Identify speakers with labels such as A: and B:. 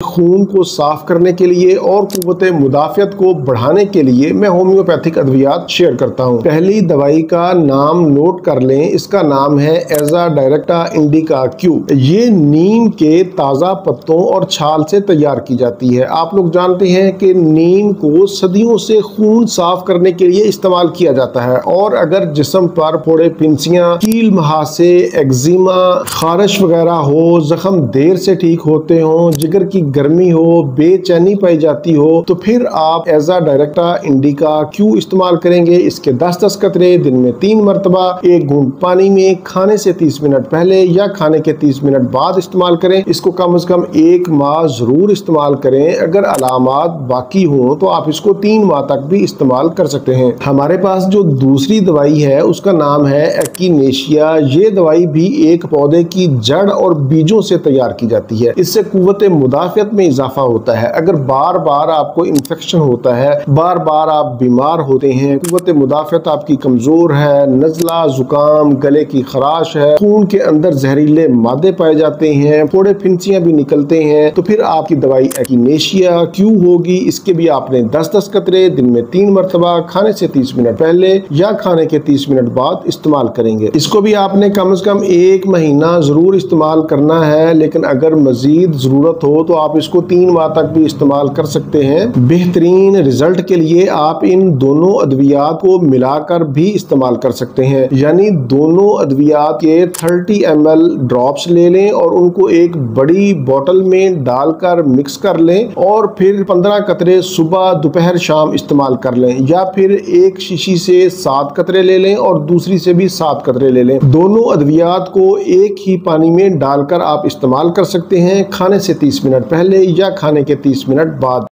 A: खून को साफ करने के लिए और कुव्वते मुदाफियत को बढ़ाने के लिए मैं होम्योपैथिक अद्वियात शेयर करता हूं। पहली दवाई का नाम नोट कर लें, इसका नाम है एजा डायरेक्टा इंडिका क्यू। ये नीम के ताज़ा पत्तों और छाल से तैयार की जाती है। आप लोग जानते हैं कि नीम को सदियों से खून साफ करने के लिए इस्तेमाल किया जाता है, और अगर जिस्म पर फोड़े, पिंसियां, कील महासे, एक्जिमा, खारिश वगैरह हो, जख्म देर से ठीक होते हो, जिगर की गर्मी हो, बेचैनी पाई जाती हो, तो फिर आप एजा डायरेक्टा इंडिका क्यू इस्तेमाल करेंगे। इसके 10-10 कतरे दिन में 3 मरतबा 1 घूंट पानी में खाने से 30 मिनट पहले या खाने के 30 मिनट बाद इस्तेमाल करें। इसको कम से कम 1 माह जरूर इस्तेमाल करें। अगर अलामात बाकी हो तो आप इसको 3 माह तक भी इस्तेमाल कर सकते हैं। हमारे पास जो दूसरी दवाई है उसका नाम है एक्किनेशिया। ये दवाई भी एक पौधे की जड़ और बीजों से तैयार की जाती है। इससे कुव्वते मुदाफियत में इजाफा होता है। अगर बार बार आपको इन्फेक्शन होता है, बार बार आप बीमार होते हैं, कुव्वते मुदाफियत आपकी कमजोर है, नजला, जुकाम, गले की खराश है, खून के अंदर जहरीले मादे पाए जाते हैं, फोड़े फिंसियां भी निकलते हैं, तो फिर आपकी दवाई एक्किनेशिया क्यू होगी। इसके भी आपने 10-10 कतरे दिन में 3 मरतबा खाने से 30 मिनट पहले या खाने के 30 मिनट बाद इस्तेमाल करेंगे। इसको भी आपने कम से कम 1 महीना जरूर इस्तेमाल करना है, लेकिन अगर मजीद जरूरत हो तो आप इसको 3 माह तक भी इस्तेमाल कर सकते हैं। बेहतरीन रिजल्ट के लिए आप इन दोनों अद्वियात को मिलाकर भी इस्तेमाल कर सकते हैं, यानी दोनों अद्वियात के 30 ml ड्रॉप्स ले लें और उनको एक बड़ी बोतल में डालकर मिक्स कर लें, और फिर 15 कतरे सुबह, दोपहर, शाम इस्तेमाल कर लें, या फिर एक शीशी से 7 कतरे ले लें और दूसरी से भी 7 कतरे ले लें। दोनों अद्वियात को एक ही पानी में डालकर आप इस्तेमाल कर सकते हैं खाने से 30 मिनट पहले या खाने के 30 मिनट बाद।